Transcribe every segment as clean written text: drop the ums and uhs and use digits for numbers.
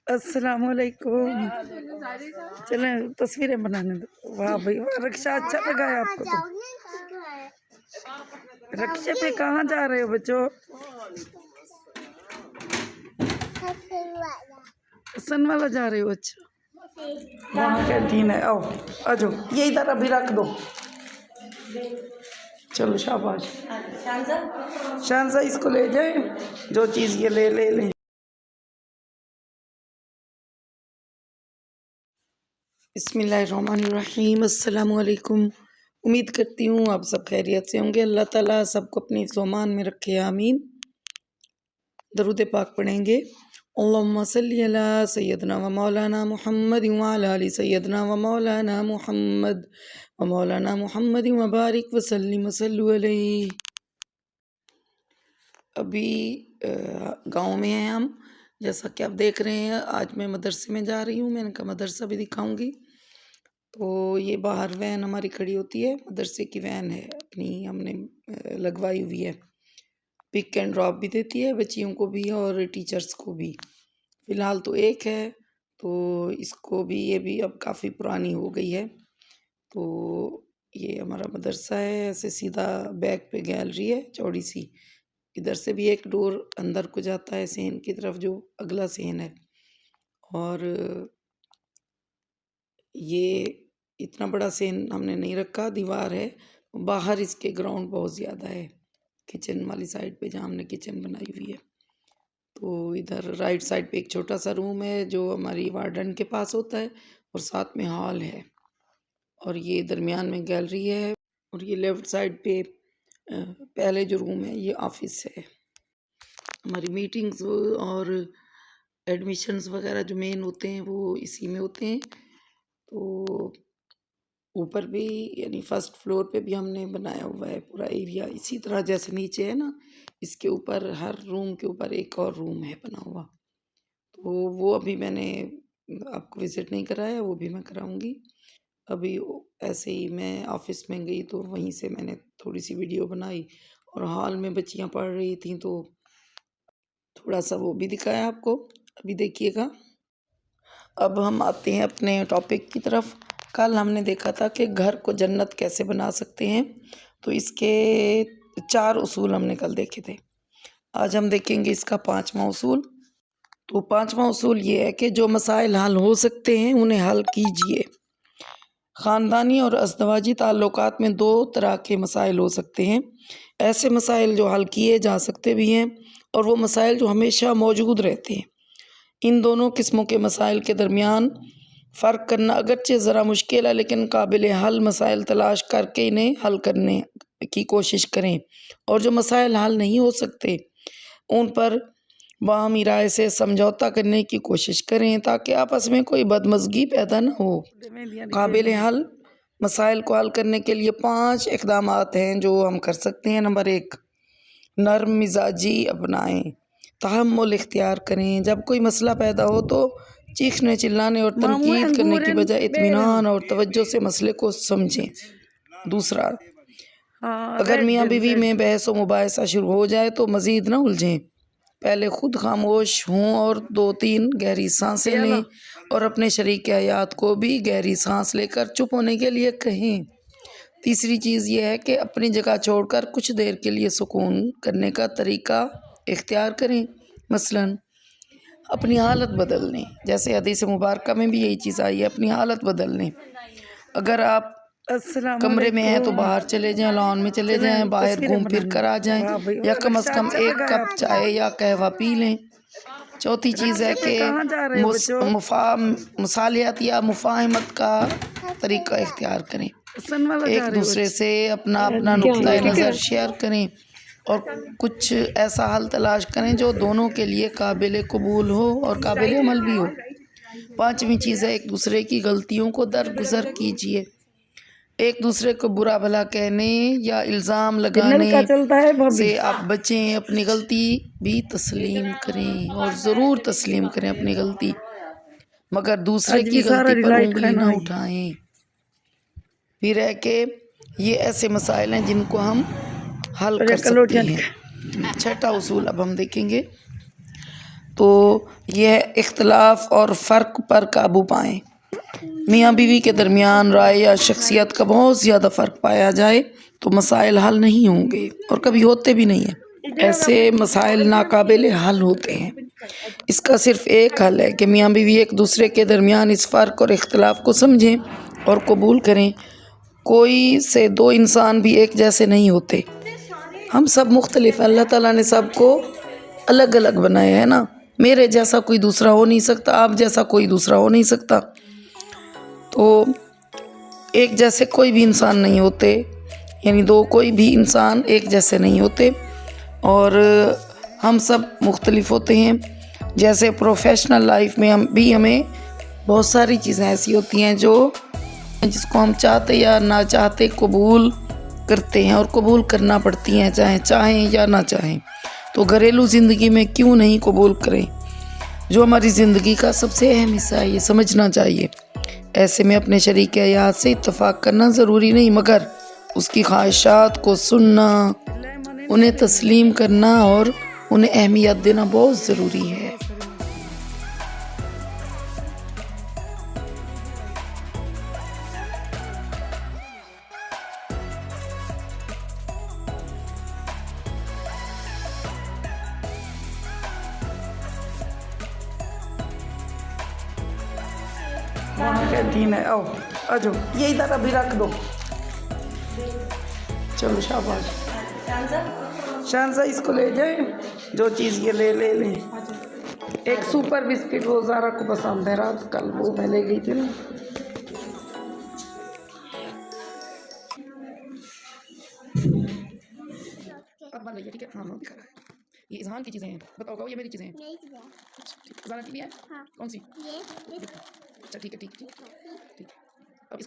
अस्सलाम वालेकुम। चलें तस्वीरें बनाने दो। वाह भाई वाह, रिक्शा अच्छा लगा है आपको तो। रिक्शे पे कहाँ जा रहे हो बच्चों? हसन वाला जा रहे हो? अच्छा, वहाँ कैंटीन है। आओ आ जाओ, ये इधर अभी रख दो। चलो शाबाश। शानजा इसको ले जाए, जो चीज़ ये ले ले ले। बिस्मिल्लाहिर्रहमानिर्रहीम। अस्सलाम वालेकुम। उम्मीद करती हूँ आप सब खैरियत से होंगे। अल्लाह ताला सबको अपनी ज़ुबान में रखे, आमीन। दरूद पाक पढ़ेंगे। अल्लाहुम्मा सल्ली अला सय्यदना व मौलाना मुहम्मद व अला आलि सय्यदना व मौलाना मुहम्मद व बारिक व सल्लिम व सल्लु अलैहि। अभी गांव में हैं हम, जैसा कि आप देख रहे हैं। आज मैं मदरसे में जा रही हूँ, मैंने कहा मदरसा भी दिखाऊंगी। तो ये बाहर वैन हमारी खड़ी होती है, मदरसे की वैन है अपनी, हमने लगवाई हुई है। पिक एंड ड्रॉप भी देती है बच्चियों को भी और टीचर्स को भी। फ़िलहाल तो एक है, तो इसको भी, ये भी अब काफ़ी पुरानी हो गई है। तो ये हमारा मदरसा है। ऐसे सीधा बैक पे गैलरी है चौड़ी सी, इधर से भी एक डोर अंदर को जाता है सेन की तरफ, जो अगला सेन है। और ये इतना बड़ा सेन हमने नहीं रखा, दीवार है बाहर। इसके ग्राउंड बहुत ज़्यादा है, किचन वाली साइड पे जहाँ हमने किचन बनाई हुई है। तो इधर राइट साइड पे एक छोटा सा रूम है जो हमारी वार्डन के पास होता है, और साथ में हॉल है, और ये दरमियान में गैलरी है। और ये लेफ़्ट साइड पे पहले जो रूम है ये ऑफिस है। हमारी मीटिंग्स और एडमिशन्स वगैरह जो मेन होते हैं वो इसी में होते हैं। तो ऊपर भी, यानी फर्स्ट फ्लोर पे भी हमने बनाया हुआ है पूरा एरिया इसी तरह जैसे नीचे है ना, इसके ऊपर हर रूम के ऊपर एक और रूम है बना हुआ। तो वो अभी मैंने आपको विज़िट नहीं कराया, वो भी मैं कराऊंगी। अभी ऐसे ही मैं ऑफिस में गई तो वहीं से मैंने थोड़ी सी वीडियो बनाई, और हॉल में बच्चियां पढ़ रही थी तो थोड़ा सा वो भी दिखाया आपको। अभी देखिएगा। अब हम आते हैं अपने टॉपिक की तरफ। कल हमने देखा था कि घर को जन्नत कैसे बना सकते हैं, तो इसके 4 उसूल हमने कल देखे थे। आज हम देखेंगे इसका 5वां उसूल। तो 5वां उसूल ये है कि जो मसाइल हल हो सकते हैं उन्हें हल कीजिए। ख़ानदानी और अज़दवाजी ताल्लुकात में 2 तरह के मसाइल हो सकते हैं। ऐसे मसाइल जो हल किए जा सकते भी हैं, और वो मसाइल जो हमेशा मौजूद रहते हैं। इन दोनों किस्मों के मसाइल के दरमियान फ़र्क करना अगरचे ज़रा मुश्किल है, लेकिन काबिल हल मसाइल तलाश करके इन्हें हल करने की कोशिश करें। और जो मसाइल हल नहीं हो सकते उन पर बाहमी राय से समझौता करने की कोशिश करें, ताकि आपस में कोई बदमज़गी पैदा न हो। काबिल हल मसाइल को हल करने के लिए 5 इक़दामात हैं जो हम कर सकते हैं। नंबर 1, नर्म मिजाजी अपनाएं, तहम्मुल इख्तियार करें। जब कोई मसला पैदा हो तो चीखने, चिल्लाने और तनकीद करने की बजाय इत्मीनान और तवज्जो से मसले को समझें। दूसरा, अगर मियाँ बीवी में बहस व मुबाहिसा शुरू हो जाए तो मज़ीद न उलझें। पहले खुद खामोश हों और 2-3 गहरी सांसें लें, और अपने शरीक हयात को भी गहरी सांस लेकर चुप होने के लिए कहें। तीसरी चीज़ ये है कि अपनी जगह छोड़कर कुछ देर के लिए सुकून करने का तरीका इख्तियार करें। मसलन अपनी हालत बदल लें, जैसे हदीस मुबारक में भी यही चीज़ आई है, अपनी हालत बदल लें। अगर आप कमरे में हैं तो बाहर चले जाएं, लॉन में चले जाएं, बाहर घूम फिर कर आ जाएं, या कम से कम 1 कप चाय या कहवा पी लें। चौथी चीज़ है कि मुसालियत या मुफाहमत का तरीका इख्तियार करें। एक दूसरे से अपना नुक्ता नज़र शेयर करें, और कुछ ऐसा हल तलाश करें जो दोनों के लिए काबिल कबूल हो और काबिल अमल भी हो। 5वीं चीज़ है, एक दूसरे की गलतियों को दरगुजर कीजिए। ایک دوسرے کو برا بھلا کہنے یا الزام نل لگانے کا چلتا ہے بھابھی. سے آپ بچیں. اپنی غلطی بھی تسلیم کریں اور ضرور تسلیم کریں اپنی غلطی، مگر دوسرے آج بھی کی سارا غلطی پر ڈیلائٹ انگلی کھانا نہ ہے. اٹھائیں. بھی رہ کے یہ ایسے مسائل ہیں جن کو ہم حل تو کر جا کلوٹیاں سکتے ہیں. چھٹا اصول اب ہم دیکھیں گے تو یہ اختلاف اور فرق پر قابو پائیں. میاں بیوی کے درمیان رائے یا شخصیت کا بہت زیادہ فرق پایا جائے تو مسائل حل نہیں ہوں گے اور کبھی ہوتے بھی نہیں ہیں. ایسے مسائل ناقابل حل ہوتے ہیں. اس کا صرف ایک حل ہے کہ میاں بیوی ایک دوسرے کے درمیان اس فرق اور اختلاف کو سمجھیں اور قبول کریں. کوئی سے دو انسان بھی ایک جیسے نہیں ہوتے، ہم سب مختلف ہیں. اللہ تعالیٰ نے سب کو الگ الگ بنایا ہے نا. میرے جیسا کوئی دوسرا ہو نہیں سکتا، آپ جیسا کوئی دوسرا ہو نہیں سکتا. تو ایک جیسے کوئی بھی انسان نہیں ہوتے، یعنی کوئی بھی انسان ایک جیسے نہیں ہوتے اور ہم سب مختلف ہوتے ہیں. جیسے پروفیشنل لائف میں ہمیں بہت ساری چیزیں ایسی ہوتی ہیں جس کو ہم چاہتے یا نہ چاہتے قبول کرتے ہیں اور قبول کرنا پڑتی ہیں، چاہیں یا نہ چاہیں. تو گھریلو زندگی میں کیوں نہیں قبول کریں، جو ہماری زندگی کا سب سے اہم حصہ ہے. یہ سمجھنا چاہیے. ایسے میں اپنے شریک حیات سے اتفاق کرنا ضروری نہیں، مگر اس کی خواہشات کو سننا، انہیں تسلیم کرنا اور انہیں اہمیت دینا بہت ضروری ہے. وہاں کینٹین ہے. آؤ آ جاؤ، یہ ادھر ابھی رکھ دو. چلو شاباش. شانزہ اس کو لے جائیں، جو چیز یہ لے لیں. ایک سپر بسکٹ وہ زارا کو پسند ہے، رات کل وہ میں لے گئی تھی نا. اب مان لیجیے ٹھیک ہے. ہاں دکھا رہا ہے. یہ اذہان کی چیزیں ہیں. بتاؤ یہ میری چیزیں ہیں. اذہان کی بھی ہے. کون سی؟ اچھا ٹھیک ہے. ٹھیک. اب اس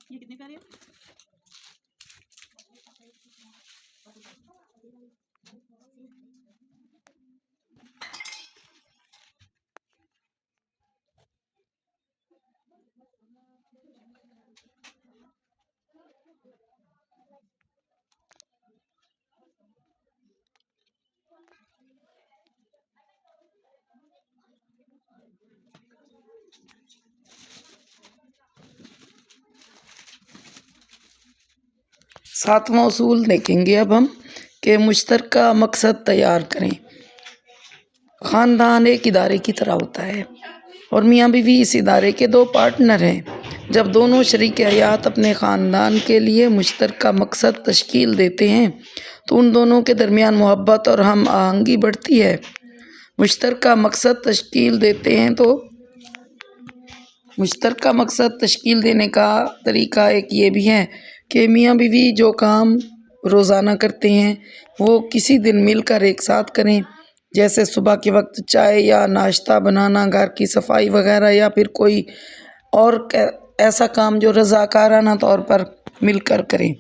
یہ کتنے کا ہے؟ 7واں اصول دیکھیں گے اب ہم کہ مشترکہ مقصد تیار کریں. خاندان ایک ادارے کی طرح ہوتا ہے اور میاں بیوی اس ادارے کے 2 پارٹنر ہیں. جب دونوں شریک حیات اپنے خاندان کے لیے مشترکہ مقصد تشکیل دیتے ہیں تو ان دونوں کے درمیان محبت اور ہم آہنگی بڑھتی ہے. مشترکہ مقصد تشکیل دینے کا طریقہ ایک یہ بھی ہے کہ میاں بیوی جو کام روزانہ کرتے ہیں وہ کسی دن مل کر ایک ساتھ کریں. جیسے صبح کے وقت چائے یا ناشتہ بنانا، گھر کی صفائی وغیرہ، یا پھر کوئی اور ایسا کام جو رضاکارانہ طور پر مل کر کریں.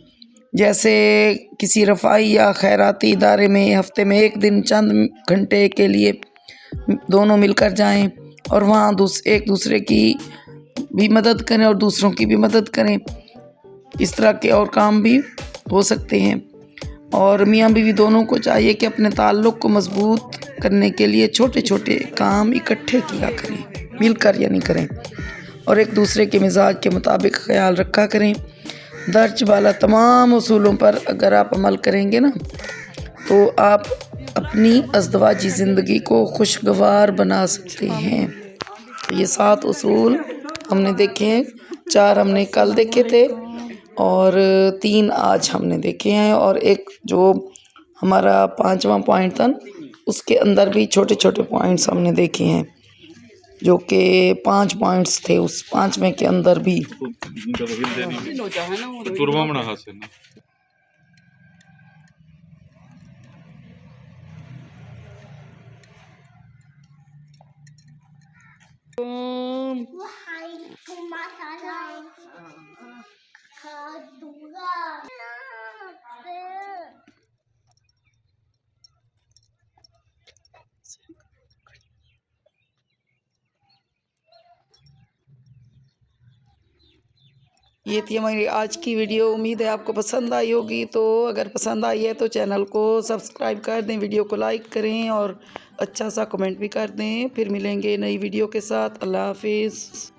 جیسے کسی رفاہی یا خیراتی ادارے میں ہفتے میں ایک دن چند گھنٹے کے لیے دونوں مل کر جائیں اور وہاں ایک دوسرے کی بھی مدد کریں اور دوسروں کی بھی مدد کریں. اس طرح کے اور کام بھی ہو سکتے ہیں. اور میاں بیوی دونوں کو چاہیے کہ اپنے تعلق کو مضبوط کرنے کے لیے چھوٹے چھوٹے کام اکٹھے کیا کریں، مل کر یعنی کریں، اور ایک دوسرے کے مزاج کے مطابق خیال رکھا کریں. درج بالا تمام اصولوں پر اگر آپ عمل کریں گے نا تو آپ اپنی ازدواجی زندگی کو خوشگوار بنا سکتے ہیں. یہ 7 اصول ہم نے دیکھے ہیں. 4 ہم نے کل دیکھے تھے اور 3 آج ہم نے دیکھے ہیں، اور ایک جو ہمارا 5واں پوائنٹ تھا اس کے اندر بھی چھوٹے چھوٹے پوائنٹس ہم نے دیکھے ہیں جو کہ 5 پوائنٹس تھے. اس 5ویں کے اندر بھی یہ تھی ہماری آج کی ویڈیو. امید ہے آپ کو پسند آئی ہوگی. تو اگر پسند آئی ہے تو چینل کو سبسکرائب کر دیں, ویڈیو کو لائک کریں اور اچھا سا کمنٹ بھی کر دیں. پھر ملیں گے نئی ویڈیو کے ساتھ. اللہ حافظ.